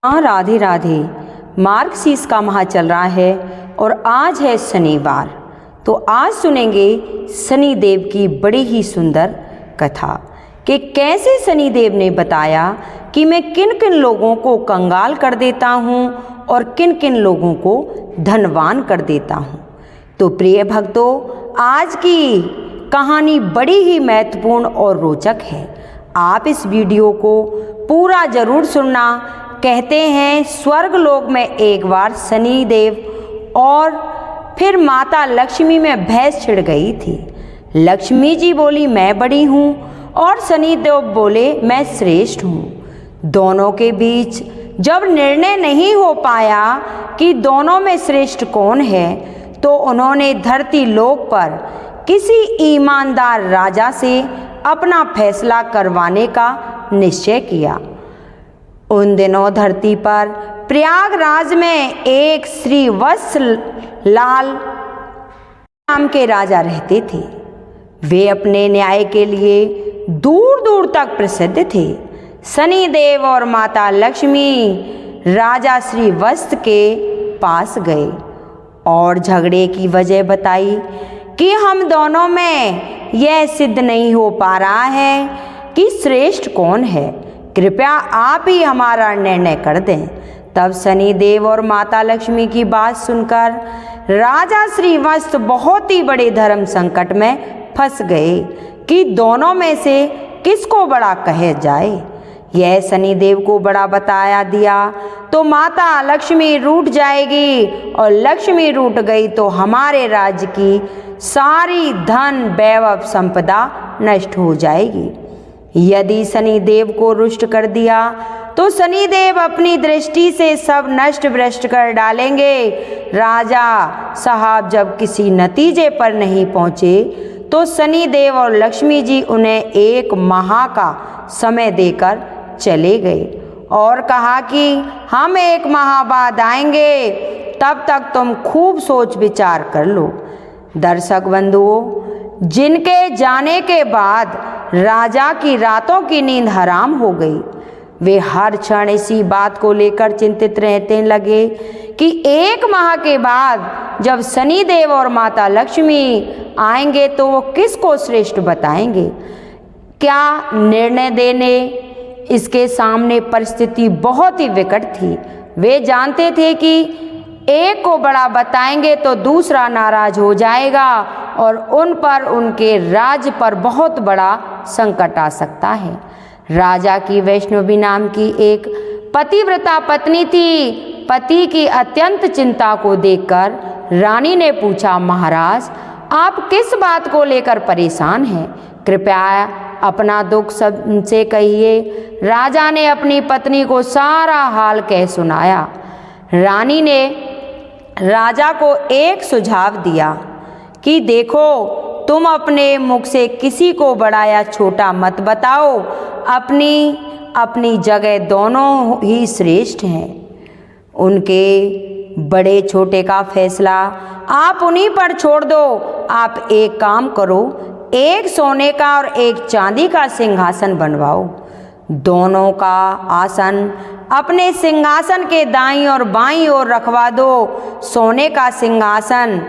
हाँ, राधे राधे। मार्गशीर्ष का माह चल रहा है और आज है शनिवार। तो आज सुनेंगे शनिदेव की बड़ी ही सुंदर कथा कि कैसे शनिदेव ने बताया कि मैं किन किन लोगों को कंगाल कर देता हूँ और किन किन लोगों को धनवान कर देता हूँ। तो प्रिय भक्तों, आज की कहानी बड़ी ही महत्वपूर्ण और रोचक है। आप इस वीडियो को पूरा जरूर सुनना। कहते हैं स्वर्ग लोक में एक बार शनिदेव और फिर माता लक्ष्मी में बहस छिड़ गई थी। लक्ष्मी जी बोली मैं बड़ी हूँ और शनिदेव बोले मैं श्रेष्ठ हूँ। दोनों के बीच जब निर्णय नहीं हो पाया कि दोनों में श्रेष्ठ कौन है, तो उन्होंने धरती लोक पर किसी ईमानदार राजा से अपना फैसला करवाने का निश्चय किया। उन दिनों धरती पर प्रयागराज में एक श्री वत्सलाल नाम के राजा रहते थे। वे अपने न्याय के लिए दूर दूर तक प्रसिद्ध थे। शनिदेव और माता लक्ष्मी राजा श्री वत्स के पास गए और झगड़े की वजह बताई कि हम दोनों में यह सिद्ध नहीं हो पा रहा है कि श्रेष्ठ कौन है। कृपया आप ही हमारा निर्णय कर दें। तब शनिदेव और माता लक्ष्मी की बात सुनकर राजा श्री वत्स बहुत ही बड़े धर्म संकट में फंस गए कि दोनों में से किसको बड़ा कहे जाए। यह शनिदेव को बड़ा बताया दिया तो माता लक्ष्मी रूठ जाएगी, और लक्ष्मी रूठ गई तो हमारे राज्य की सारी धन वैभव संपदा नष्ट हो जाएगी। यदि शनिदेव को रुष्ट कर दिया तो शनिदेव अपनी दृष्टि से सब नष्ट भ्रष्ट कर डालेंगे। राजा साहब जब किसी नतीजे पर नहीं पहुंचे तो शनिदेव और लक्ष्मी जी उन्हें एक माह का समय देकर चले गए और कहा कि हम एक माह बाद आएंगे, तब तक तुम खूब सोच विचार कर लो। दर्शक बंधुओं, जिनके जाने के बाद राजा की रातों की नींद हराम हो गई, वे हर क्षण इसी बात को लेकर चिंतित रहते लगे कि एक माह के बाद जब शनिदेव और माता लक्ष्मी आएंगे तो वो किसको श्रेष्ठ बताएंगे, क्या निर्णय देने। इसके सामने परिस्थिति बहुत ही विकट थी। वे जानते थे कि एक को बड़ा बताएंगे तो दूसरा नाराज हो जाएगा और उन पर, उनके राज्य पर बहुत बड़ा संकट आ सकता है। राजा की वैष्णवी नाम की एक पतिव्रता पत्नी थी। पति की अत्यंत चिंता को देखकर रानी ने पूछा, महाराज आप किस बात को लेकर परेशान हैं? कृपया अपना दुख सबसे कहिए। राजा ने अपनी पत्नी को सारा हाल कह सुनाया। रानी ने राजा को एक सुझाव दिया कि देखो, तुम अपने मुख से किसी को बड़ा या छोटा मत बताओ। अपनी अपनी जगह दोनों ही श्रेष्ठ हैं। उनके बड़े छोटे का फैसला आप उन्हीं पर छोड़ दो। आप एक काम करो, एक सोने का और एक चांदी का सिंहासन बनवाओ। दोनों का आसन अपने सिंहासन के दाईं और बाईं ओर रखवा दो। सोने का सिंहासन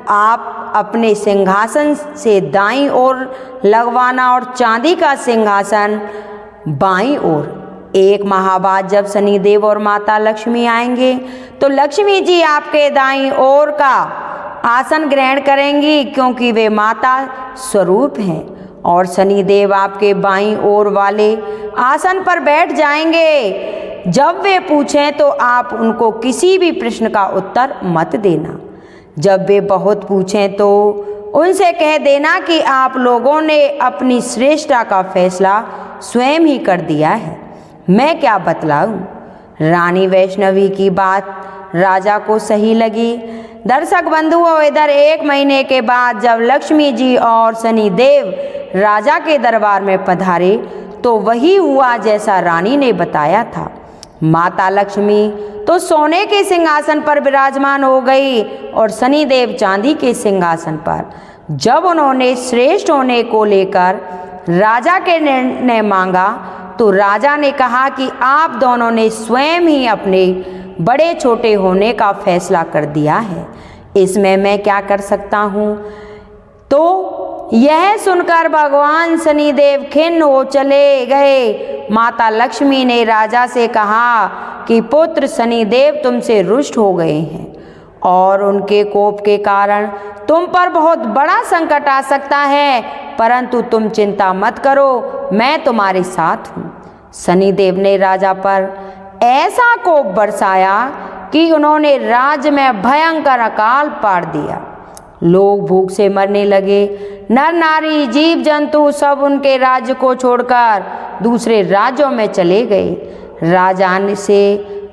आप अपने सिंहासन से दाईं ओर लगवाना और चांदी का सिंहासन बाईं ओर। एक माह बाद जब शनिदेव और माता लक्ष्मी आएंगे तो लक्ष्मी जी आपके दाईं ओर का आसन ग्रहण करेंगी, क्योंकि वे माता स्वरूप हैं, और शनिदेव आपके बाईं ओर वाले आसन पर बैठ जाएंगे। जब वे पूछें तो आप उनको किसी भी प्रश्न का उत्तर मत देना। जब वे बहुत पूछें तो उनसे कह देना कि आप लोगों ने अपनी श्रेष्ठता का फैसला स्वयं ही कर दिया है, मैं क्या बतलाऊं। रानी वैष्णवी की बात राजा को सही लगी। दर्शक बंधुओं, इधर एक महीने के बाद जब लक्ष्मी जी और शनिदेव राजा के दरबार में पधारे तो वही हुआ जैसा रानी ने बताया था। माता लक्ष्मी तो सोने के सिंहासन पर विराजमान हो गई और शनिदेव चांदी के सिंहासन पर। जब उन्होंने श्रेष्ठ होने को लेकर राजा के निर्णय मांगा तो राजा ने कहा कि आप दोनों ने स्वयं ही अपने बड़े छोटे होने का फैसला कर दिया है, इसमें मैं क्या कर सकता हूँ। तो यह सुनकर भगवान शनिदेव खिन्न हो चले गए। माता लक्ष्मी ने राजा से कहा कि पुत्र शनिदेव तुमसे रुष्ट हो गए हैं और उनके कोप के कारण तुम पर बहुत बड़ा संकट आ सकता है, परंतु तुम चिंता मत करो, मैं तुम्हारे साथ हूँ। शनिदेव ने राजा पर ऐसा कोप बरसाया कि उन्होंने राज्य में भयंकर अकाल पाड़ दिया। लोग भूख से मरने लगे। नर नारी जीव जंतु सब उनके राज्य को छोड़कर दूसरे राज्यों में चले गए। राजा से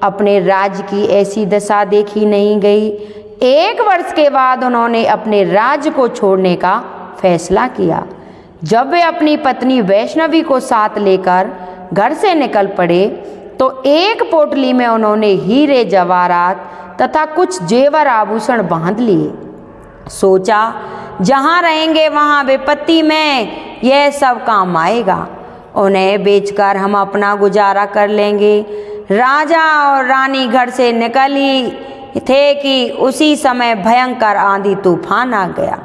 अपने राज्य की ऐसी दशा देखी नहीं गई। 1 वर्ष के बाद उन्होंने अपने राज्य को छोड़ने का फैसला किया। जब वे अपनी पत्नी वैष्णवी को साथ लेकर घर से निकल पड़े तो एक पोटली में उन्होंने हीरे जवाहरात तथा कुछ जेवर आभूषण बांध लिए। सोचा जहाँ रहेंगे वहाँ विपत्ति में यह सब काम आएगा, उन्हें बेचकर हम अपना गुजारा कर लेंगे। राजा और रानी घर से निकल ही थे कि उसी समय भयंकर आंधी तूफान आ गया।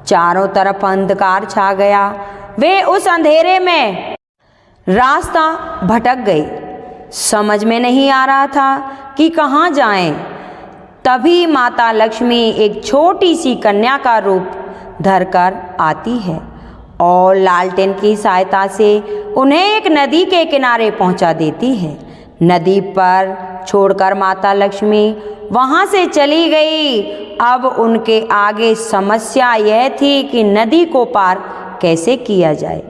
चारों तरफ अंधकार छा गया। वे उस अंधेरे में रास्ता भटक गए। समझ में नहीं आ रहा था कि कहाँ जाएं। तभी माता लक्ष्मी एक छोटी सी कन्या का रूप धरकर आती है और लालटेन की सहायता से उन्हें एक नदी के किनारे पहुंचा देती है। नदी पर छोड़कर माता लक्ष्मी वहां से चली गई। अब उनके आगे समस्या यह थी कि नदी को पार कैसे किया जाए।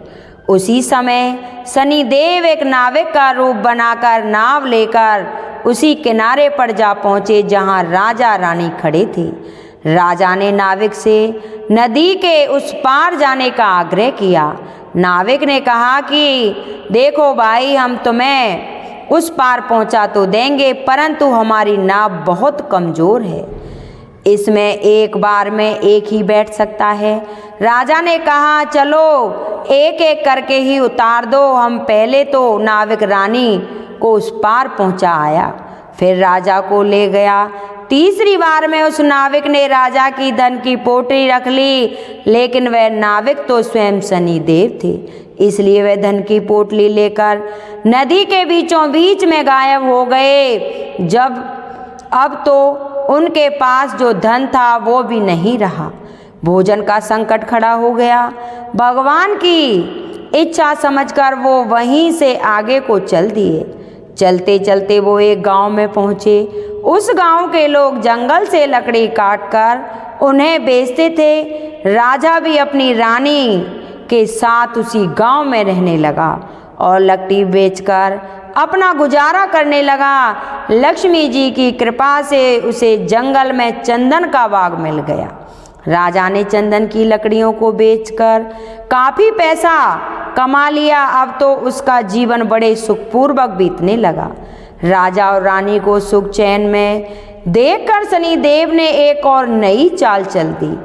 उसी समय शनिदेव एक नाविक का रूप बनाकर नाव लेकर उसी किनारे पर जा पहुँचे जहाँ राजा रानी खड़े थे। राजा ने नाविक से नदी के उस पार जाने का आग्रह किया। नाविक ने कहा कि देखो भाई, हम तुम्हें उस पार पहुँचा तो देंगे, परंतु हमारी नाव बहुत कमज़ोर है, इसमें एक बार में एक ही बैठ सकता है। राजा ने कहा चलो एक एक करके ही उतार दो। हम पहले तो नाविक रानी को उस पार पहुंचा आया, फिर राजा को ले गया। तीसरी बार में उस नाविक ने राजा की धन की पोटली रख ली, लेकिन वह नाविक तो स्वयं शनिदेव थे, इसलिए वह धन की पोटली लेकर नदी के बीचों बीच में गायब हो गए। अब तो उनके पास जो धन था वो भी नहीं रहा। भोजन का संकट खड़ा हो गया। भगवान की इच्छा समझकर वो वहीं से आगे को चल दिए। चलते चलते वो एक गांव में पहुँचे। उस गांव के लोग जंगल से लकड़ी काटकर उन्हें बेचते थे। राजा भी अपनी रानी के साथ उसी गांव में रहने लगा और लकड़ी बेचकर अपना गुजारा करने लगा। लक्ष्मी जी की कृपा से उसे जंगल में चंदन का बाग मिल गया। राजा ने चंदन की लकड़ियों को बेचकर काफ़ी पैसा कमा लिया। अब तो उसका जीवन बड़े सुखपूर्वक बीतने लगा। राजा और रानी को सुख चैन में देखकर शनिदेव ने एक और नई चाल चल दी।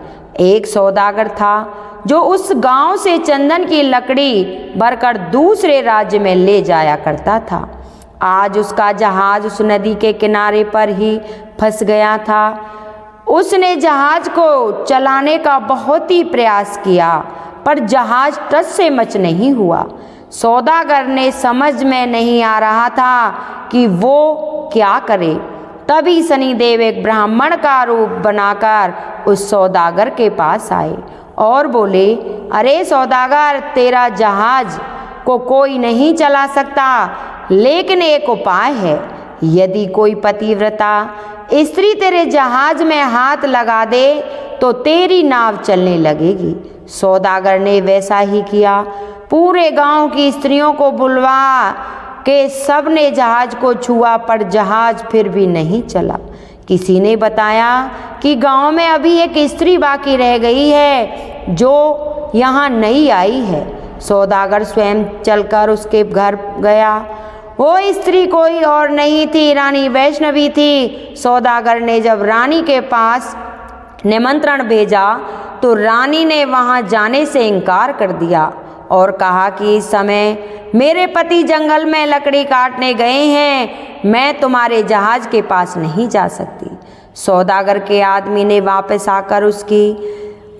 एक सौदागर था जो उस गांव से चंदन की लकड़ी भरकर दूसरे राज्य में ले जाया करता था। आज उसका जहाज उस नदी के किनारे पर ही फंस गया था। उसने जहाज को चलाने का बहुत ही प्रयास किया, पर जहाज टस से मच नहीं हुआ। सौदागर ने समझ में नहीं आ रहा था कि वो क्या करे। तभी शनिदेव एक ब्राह्मण का रूप बनाकर उस सौदागर के पास आए और बोले, अरे सौदागर, तेरा जहाज को कोई नहीं चला सकता, लेकिन एक उपाय है। यदि कोई पतिव्रता स्त्री तेरे जहाज में हाथ लगा दे तो तेरी नाव चलने लगेगी। सौदागर ने वैसा ही किया। पूरे गांव की स्त्रियों को बुलवा के सब ने जहाज को छुआ, पर जहाज फिर भी नहीं चला। किसी ने बताया कि गांव में अभी एक स्त्री बाकी रह गई है जो यहाँ नई आई है। सौदागर स्वयं चलकर उसके घर गया। वो स्त्री कोई और नहीं थी, रानी वैष्णवी थी। सौदागर ने जब रानी के पास निमंत्रण भेजा तो रानी ने वहाँ जाने से इनकार कर दिया और कहा कि इस समय मेरे पति जंगल में लकड़ी काटने गए हैं, मैं तुम्हारे जहाज के पास नहीं जा सकती। सौदागर के आदमी ने वापस आकर उसकी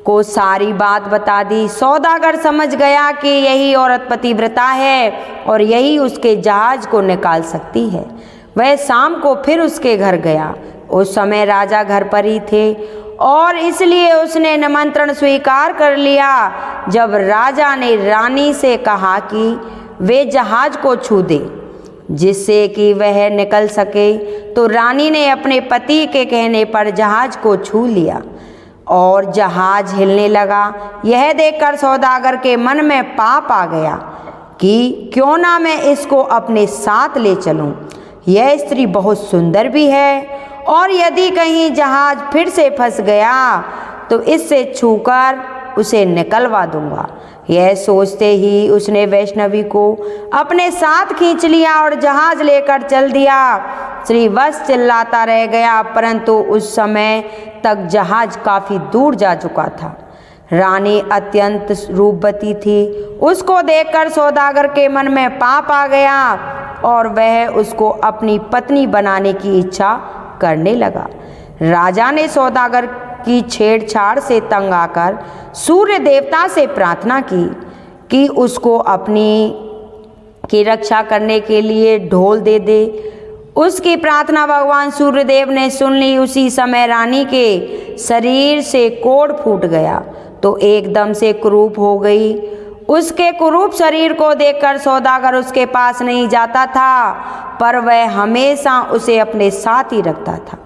को सारी बात बता दी। सौदागर समझ गया कि यही औरत पतिव्रता है और यही उसके जहाज को निकाल सकती है। वह शाम को फिर उसके घर गया। उस समय राजा घर पर ही थे और इसलिए उसने निमंत्रण स्वीकार कर लिया। जब राजा ने रानी से कहा कि वे जहाज को छू दे जिससे कि वह निकल सके, तो रानी ने अपने पति के कहने पर जहाज को छू लिया और जहाज हिलने लगा। यह देखकर सौदागर के मन में पाप आ गया कि क्यों ना मैं इसको अपने साथ ले चलूं। यह स्त्री बहुत सुंदर भी है और यदि कहीं जहाज फिर से फंस गया तो इससे छूकर उसे निकलवा दूंगा। यह सोचते ही उसने वैष्णवी को अपने साथ खींच लिया और जहाज लेकर चल दिया। श्रीवत्स चिल्लाता रह गया, परंतु उस समय तक जहाज काफी दूर जा चुका था। रानी अत्यंत रूपवती थी। उसको देखकर सौदागर के मन में पाप आ गया और वह उसको अपनी पत्नी बनाने की इच्छा करने लगा। राजा ने सौदागर की छेड़छाड़ से तंग आकर सूर्य देवता से प्रार्थना की कि उसको अपनी की रक्षा करने के लिए ढोल दे दे। उसकी प्रार्थना भगवान सूर्यदेव ने सुन ली। उसी समय रानी के शरीर से कोढ़ फूट गया तो एकदम से कुरूप हो गई। उसके कुरूप शरीर को देखकर सौदागर उसके पास नहीं जाता था, पर वह हमेशा उसे अपने साथ ही रखता था।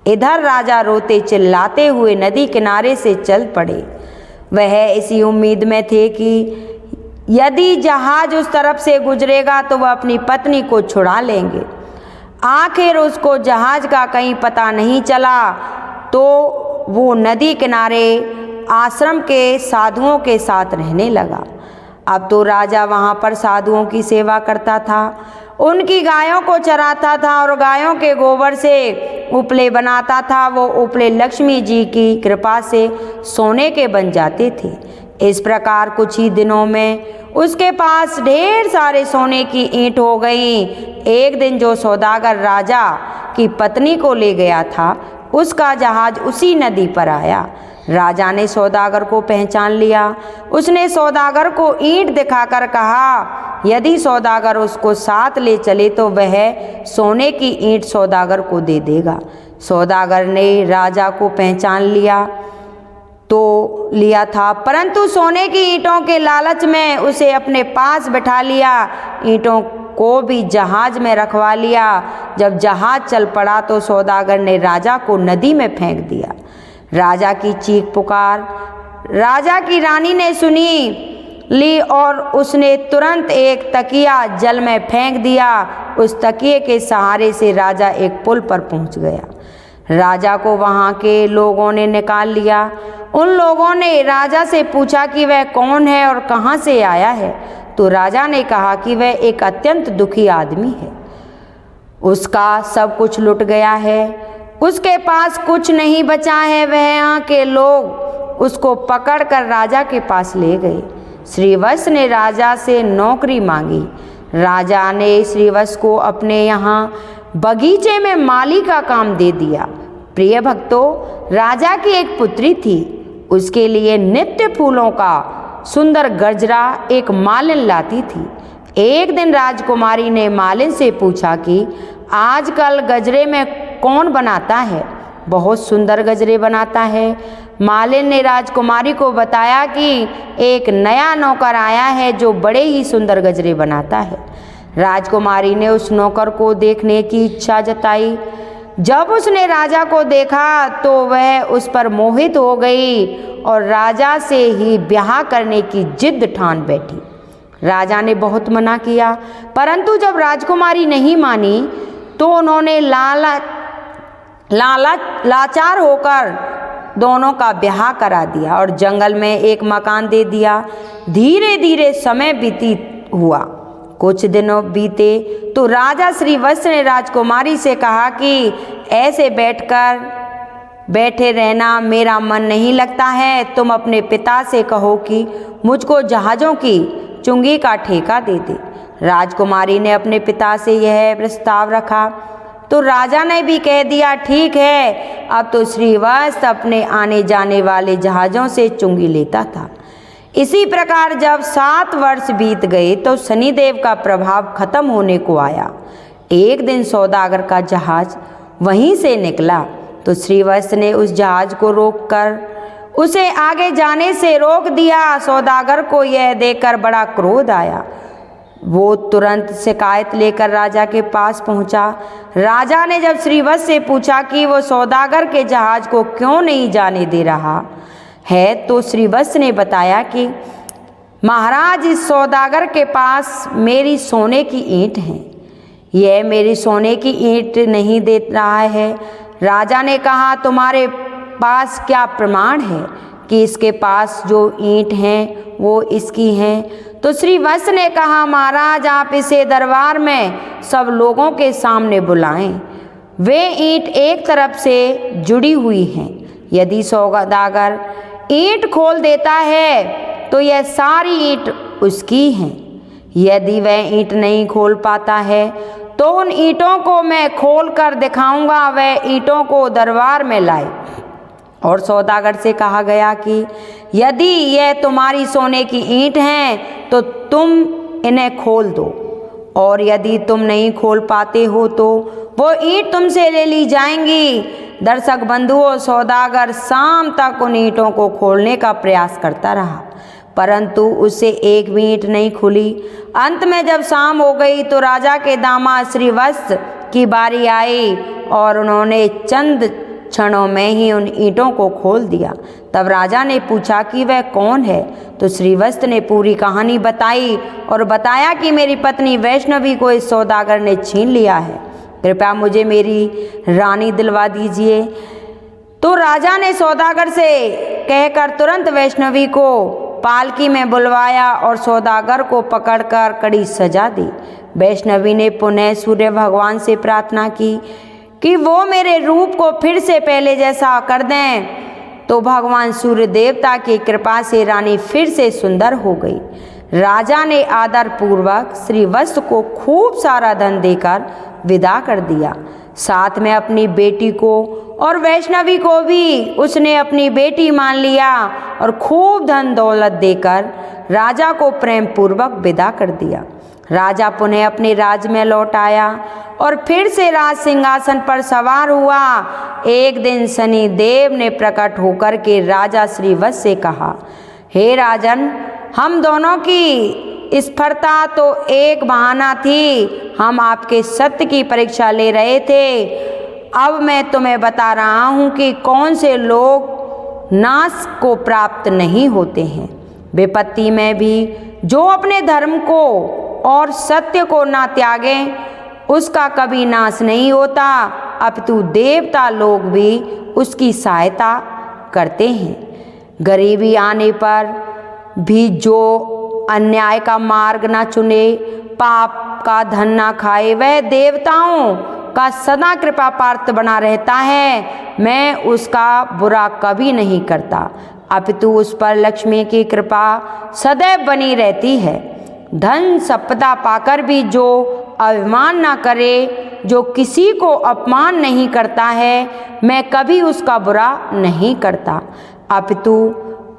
इधर राजा रोते चिल्लाते हुए नदी किनारे से चल पड़े। वह इसी उम्मीद में थे कि यदि जहाज उस तरफ से गुजरेगा तो वह अपनी पत्नी को छुड़ा लेंगे। आखिर उसको जहाज का कहीं पता नहीं चला तो वो नदी किनारे आश्रम के साधुओं के साथ रहने लगा। अब तो राजा वहाँ पर साधुओं की सेवा करता था, उनकी गायों को चराता था और गायों के गोबर से उपले बनाता था। वो उपले लक्ष्मी जी की कृपा से सोने के बन जाते थे। इस प्रकार कुछ ही दिनों में उसके पास ढेर सारे सोने की ईंट हो गई। एक दिन जो सौदागर राजा की पत्नी को ले गया था, उसका जहाज उसी नदी पर आया। राजा ने सौदागर को पहचान लिया। उसने सौदागर को ईंट दिखाकर कहा, यदि सौदागर उसको साथ ले चले तो वह सोने की ईंट सौदागर को दे देगा। सौदागर ने राजा को पहचान लिया था, परंतु सोने की ईंटों के लालच में उसे अपने पास बैठा लिया। ईंटों को भी जहाज में रखवा लिया। जब जहाज चल पड़ा तो सौदागर ने राजा को नदी में फेंक दिया। राजा की चीख पुकार राजा की रानी ने सुनी ली और उसने तुरंत एक तकिया जल में फेंक दिया। उस तकिए के सहारे से राजा एक पुल पर पहुंच गया। राजा को वहां के लोगों ने निकाल लिया। उन लोगों ने राजा से पूछा कि वह कौन है और कहां से आया है, तो राजा ने कहा कि वह एक अत्यंत दुखी आदमी है। उसका सब कुछ लुट गया है, उसके पास कुछ नहीं बचा है। वह यहाँ के लोग उसको पकड़कर राजा के पास ले गए। श्रीवत्स ने राजा से नौकरी मांगी। राजा ने श्रीवत्स को अपने यहाँ बगीचे में माली का काम दे दिया। प्रिय भक्तों, राजा की एक पुत्री थी। उसके लिए नित्य फूलों का सुंदर गजरा एक मालिन लाती थी। एक दिन राजकुमारी ने मालिन से पूछा कि आजकल गजरे में कौन बनाता है? बहुत सुंदर गजरे बनाता है। मालिन ने राजकुमारी को बताया कि एक नया नौकर आया है जो बड़े ही सुंदर गजरे बनाता है। राजकुमारी ने उस नौकर को देखने की इच्छा जताई। जब उसने राजा को देखा तो वह उस पर मोहित हो गई और राजा से ही ब्याह करने की जिद ठान बैठी। राजा ने बहुत मना किया, परंतु जब राजकुमारी नहीं मानी तो उन्होंने लाचार होकर दोनों का ब्याह करा दिया और जंगल में एक मकान दे दिया। धीरे धीरे समय व्यतीत हुआ। कुछ दिनों बीते तो राजा श्रीवत्स ने राजकुमारी से कहा कि ऐसे बैठे रहना मेरा मन नहीं लगता है। तुम अपने पिता से कहो कि मुझको जहाज़ों की चुंगी का ठेका दे दे। राजकुमारी ने अपने पिता से यह प्रस्ताव रखा तो राजा ने भी कह दिया, ठीक है। अब तो श्रीवत्स अपने आने जाने वाले जहाज़ों से चुंगी लेता था। इसी प्रकार जब 7 वर्ष बीत गए तो शनिदेव का प्रभाव खत्म होने को आया। एक दिन सौदागर का जहाज वहीं से निकला तो श्रीवत्स ने उस जहाज को रोककर उसे आगे जाने से रोक दिया। सौदागर को यह देखकर बड़ा क्रोध आया। वो तुरंत शिकायत लेकर राजा के पास पहुंचा। राजा ने जब श्रीवत्स से पूछा कि वो सौदागर के जहाज को क्यों नहीं जाने दे रहा है तो श्रीवत्स ने बताया कि महाराज, इस सौदागर के पास मेरी सोने की ईंट है, यह मेरी सोने की ईंट नहीं दे रहा है। राजा ने कहा, तुम्हारे पास क्या प्रमाण है कि इसके पास जो ईंट हैं वो इसकी हैं? तो श्रीवत्स ने कहा, महाराज आप इसे दरबार में सब लोगों के सामने बुलाएं। वे ईंट एक तरफ से जुड़ी हुई हैं। यदि सौदागर ईंट खोल देता है तो यह सारी ईंट उसकी हैं। यदि वह ईंट नहीं खोल पाता है तो उन ईंटों को मैं खोल कर दिखाऊंगा। वह ईंटों को दरबार में लाए। और सौदागर से कहा गया कि यदि यह तुम्हारी सोने की ईंट हैं तो तुम इन्हें खोल दो, और यदि तुम नहीं खोल पाते हो तो वो ईंट तुमसे ले ली जाएंगी। दर्शक बंधुओं, सौदागर शाम तक उन ईंटों को खोलने का प्रयास करता रहा परंतु उससे एक भी ईंट नहीं खुली। अंत में जब शाम हो गई तो राजा के दामाद श्रीवत्स की बारी आई और उन्होंने चंद क्षणों में ही उन ईंटों को खोल दिया। तब राजा ने पूछा कि वह कौन है तो श्रीवत्स ने पूरी कहानी बताई और बताया कि मेरी पत्नी वैष्णवी को इस सौदागर ने छीन लिया है, कृपया मुझे मेरी रानी दिलवा दीजिए। तो राजा ने सौदागर से कहकर तुरंत वैष्णवी को पालकी में बुलवाया और सौदागर को पकड़कर कड़ी सजा दी। वैष्णवी ने पुनः सूर्य भगवान से प्रार्थना की कि वो मेरे रूप को फिर से पहले जैसा कर दें। तो भगवान सूर्य देवता की कृपा से रानी फिर से सुंदर हो गई। राजा ने आदर पूर्वक श्रीवत्स को खूब सारा धन देकर विदा कर दिया। साथ में अपनी बेटी को और वैष्णवी को भी उसने अपनी बेटी मान लिया और खूब धन दौलत देकर राजा को प्रेम पूर्वक विदा कर दिया। राजा पुनः अपने राज में लौट आया और फिर से राज सिंहासन पर सवार हुआ। एक दिन शनि देव ने प्रकट होकर के राजा श्रीवत्स से कहा, हे राजन, हम दोनों की स्पर्धा तो एक बहाना थी, हम आपके सत्य की परीक्षा ले रहे थे। अब मैं तुम्हें बता रहा हूँ कि कौन से लोग नाश को प्राप्त नहीं होते हैं। विपत्ति में भी जो अपने धर्म को और सत्य को ना त्यागें उसका कभी नाश नहीं होता, अपितु देवता लोग भी उसकी सहायता करते हैं। गरीबी आने पर भी जो अन्याय का मार्ग ना चुने, पाप का धन ना खाए, वह देवताओं का सदा कृपा पात्र बना रहता है। मैं उसका बुरा कभी नहीं करता, अपितु उस पर लक्ष्मी की कृपा सदैव बनी रहती है। धन संपदा पाकर भी जो अभिमान ना करे, जो किसी को अपमान नहीं करता है, मैं कभी उसका बुरा नहीं करता, अपितु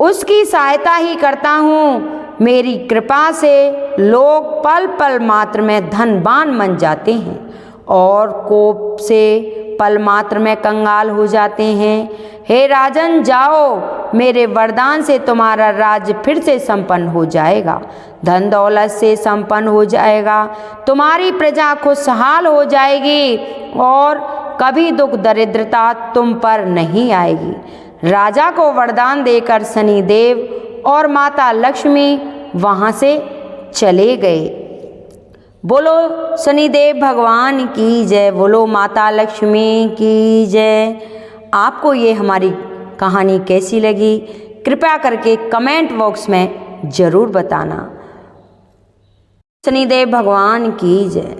उसकी सहायता ही करता हूँ। मेरी कृपा से लोग पल पल मात्र में धनवान बन जाते हैं और कोप से पल मात्र में कंगाल हो जाते हैं। हे राजन, जाओ, मेरे वरदान से तुम्हारा राज्य फिर से संपन्न हो जाएगा, धन दौलत से संपन्न हो जाएगा, तुम्हारी प्रजा खुशहाल हो जाएगी और कभी दुख दरिद्रता तुम पर नहीं आएगी। राजा को वरदान देकर शनिदेव और माता लक्ष्मी वहाँ से चले गए। बोलो शनिदेव भगवान की जय, बोलो माता लक्ष्मी की जय। आपको ये हमारी कहानी कैसी लगी कृपया करके कमेंट बॉक्स में ज़रूर बताना। शनिदेव भगवान की जय।